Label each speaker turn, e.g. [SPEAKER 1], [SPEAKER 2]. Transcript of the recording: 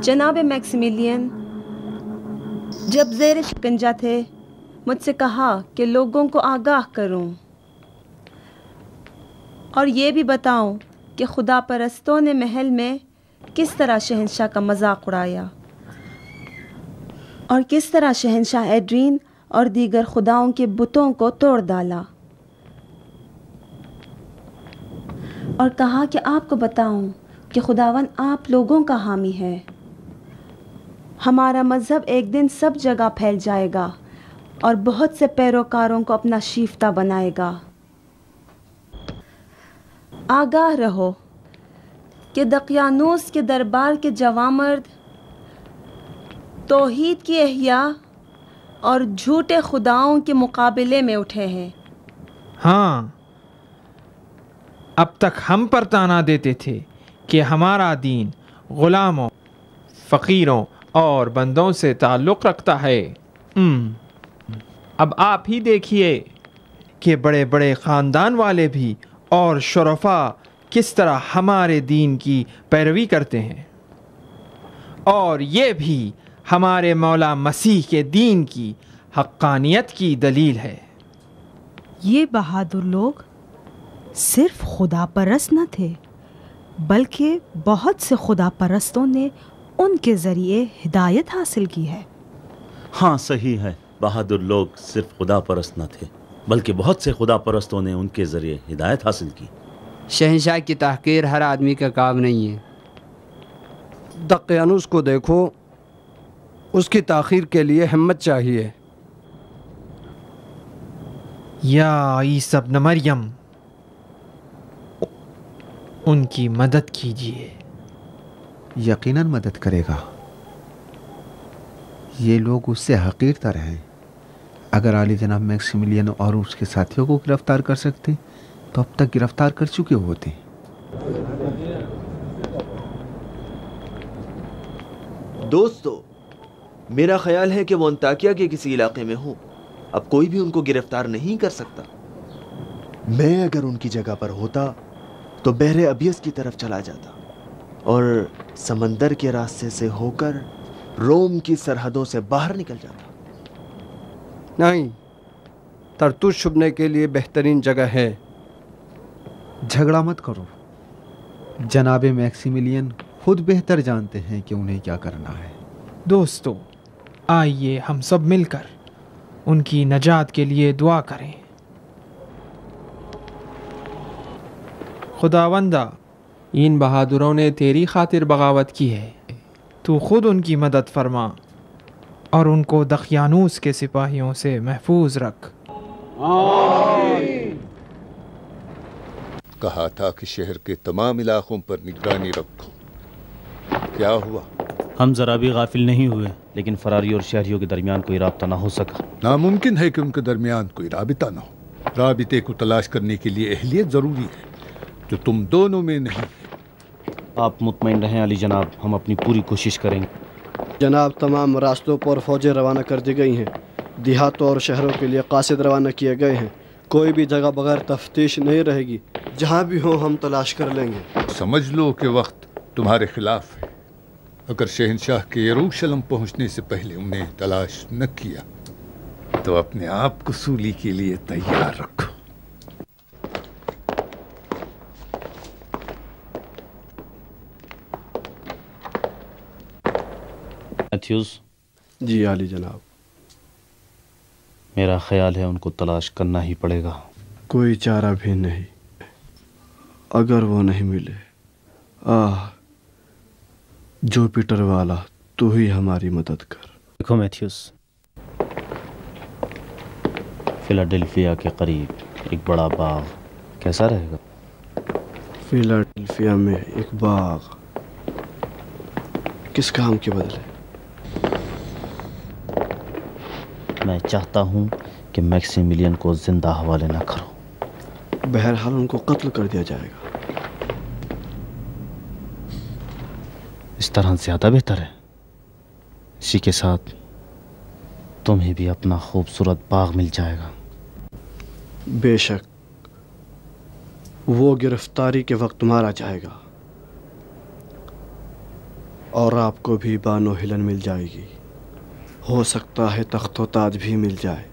[SPEAKER 1] جناب میکسیمیلین جب زیر شکنجہ تھے مجھ سے کہا کہ لوگوں کو آگاہ کروں اور یہ بھی بتاؤں کہ خدا پرستوں نے محل میں کس طرح شہنشاہ کا مذاق اڑایا اور کس طرح شہنشاہ ایڈرین اور دیگر خداؤں کے بتوں کو توڑ ڈالا، اور کہا کہ آپ کو بتاؤں کہ خداون آپ لوگوں کا حامی ہے۔ ہمارا مذہب ایک دن سب جگہ پھیل جائے گا اور بہت سے پیروکاروں کو اپنا شیفتہ بنائے گا۔ آگاہ رہو کہ دقیانوس کے دربار کے جوامرد توحید کی احیاء اور جھوٹے خداؤں کے مقابلے میں اٹھے ہیں۔
[SPEAKER 2] ہاں، اب تک ہم پر تانا دیتے تھے کہ ہمارا دین غلاموں، فقیروں اور بندوں سے تعلق رکھتا ہے۔ اب آپ ہی دیکھیے کہ بڑے بڑے خاندان والے بھی اور شرفا کس طرح ہمارے دین کی پیروی کرتے ہیں، اور یہ بھی ہمارے مولا مسیح کے دین کی حقانیت کی دلیل ہے۔
[SPEAKER 3] یہ بہادر لوگ صرف خدا پرست نہ تھے بلکہ بہت سے خدا پرستوں نے ان کے ذریعے ہدایت حاصل کی ہے۔
[SPEAKER 4] ہاں صحیح ہے، بہادر لوگ صرف خدا پرست نہ تھے بلکہ بہت سے خدا پرستوں نے ان کے ذریعے ہدایت حاصل کی۔
[SPEAKER 5] شہنشاہ کی تحقیر ہر آدمی کا کام نہیں ہے۔
[SPEAKER 6] دقیانوس کو دیکھو، اس کی تاخیر کے لیے ہمت چاہیے۔
[SPEAKER 2] یا عیسی ابن مریم، ان کی مدد کیجیے۔
[SPEAKER 7] یقیناً مدد کرے گا۔ یہ لوگ اس سے حقیر تر ہیں۔ اگر عالی جناب میکسیمیلین اور اس کے ساتھیوں کو گرفتار کر سکتے تو اب تک گرفتار کر چکے ہوتے۔
[SPEAKER 8] دوستو، میرا خیال ہے کہ وہ انطاکیہ کے کسی علاقے میں ہوں۔ اب کوئی بھی ان کو گرفتار نہیں کر سکتا۔ میں اگر ان کی جگہ پر ہوتا تو بحر ابیض کی طرف چلا جاتا اور سمندر کے راستے سے ہو کر روم کی سرحدوں سے باہر نکل جاتا۔
[SPEAKER 6] نہیں، ترتوش چھپنے کے لیے بہترین جگہ ہے۔
[SPEAKER 7] جھگڑا مت کرو، جناب میکسیمیلین خود بہتر جانتے ہیں کہ انہیں کیا کرنا ہے۔
[SPEAKER 2] دوستو، آئیے ہم سب مل کر ان کی نجات کے لیے دعا کریں۔ خداوندہ، ان بہادروں نے تیری خاطر بغاوت کی ہے، تو خود ان کی مدد فرما اور ان کو دقیانوس کے سپاہیوں سے محفوظ رکھ۔
[SPEAKER 9] کہا تھا کہ شہر کے تمام علاقوں پر نگرانی رکھو، کیا ہوا؟
[SPEAKER 4] ہم ذرا بھی غافل نہیں ہوئے، لیکن فراری اور شہریوں کے درمیان کوئی رابطہ نہ ہو سکا۔
[SPEAKER 9] ناممکن ہے کہ ان کے درمیان کوئی رابطہ نہ ہو۔ رابطے کو تلاش کرنے کے لیے اہلیت ضروری ہے جو تم دونوں میں نہیں ہے۔
[SPEAKER 4] آپ مطمئن رہیں علی جناب، ہم اپنی پوری کوشش کریں گے۔
[SPEAKER 6] جناب، تمام راستوں پر فوجیں روانہ کر دی گئی ہیں۔ دیہاتوں اور شہروں کے لیے قاصد روانہ کیے گئے ہیں۔ کوئی بھی جگہ بغیر تفتیش نہیں رہے گی۔ جہاں بھی ہو ہم تلاش کر لیں گے۔
[SPEAKER 9] سمجھ لو کہ وقت تمہارے خلاف ہے۔ اگر شہنشاہ کے یروشلم پہنچنے سے پہلے انہیں تلاش نہ کیا تو اپنے آپ کو سولی کے لیے تیار رکھو۔
[SPEAKER 4] میتھیوز،
[SPEAKER 6] جی عالی جناب۔
[SPEAKER 4] میرا خیال ہے ان کو تلاش کرنا ہی پڑے گا۔
[SPEAKER 6] کوئی چارہ بھی نہیں۔ اگر وہ نہیں ملے، جوپیٹر والا تو ہی ہماری مدد کر۔
[SPEAKER 4] دیکھو میتھیوس، فیلاڈیلفیا کے قریب ایک بڑا باغ کیسا رہے گا؟
[SPEAKER 6] فیلاڈیلفیا میں ایک باغ کس کام کے بدلے؟
[SPEAKER 4] میں چاہتا ہوں کہ میکسیمیلین کو زندہ حوالے نہ کرو۔
[SPEAKER 6] بہرحال ان کو قتل کر دیا جائے گا۔
[SPEAKER 4] اس طرح زیادہ بہتر ہے۔ اسی کے ساتھ تمہیں بھی اپنا خوبصورت باغ مل جائے گا۔
[SPEAKER 6] بے شک، وہ گرفتاری کے وقت مارا جائے گا اور آپ کو بھی بانو ہلن مل جائے گی. ہو سکتا ہے تخت و تاج بھی مل جائے.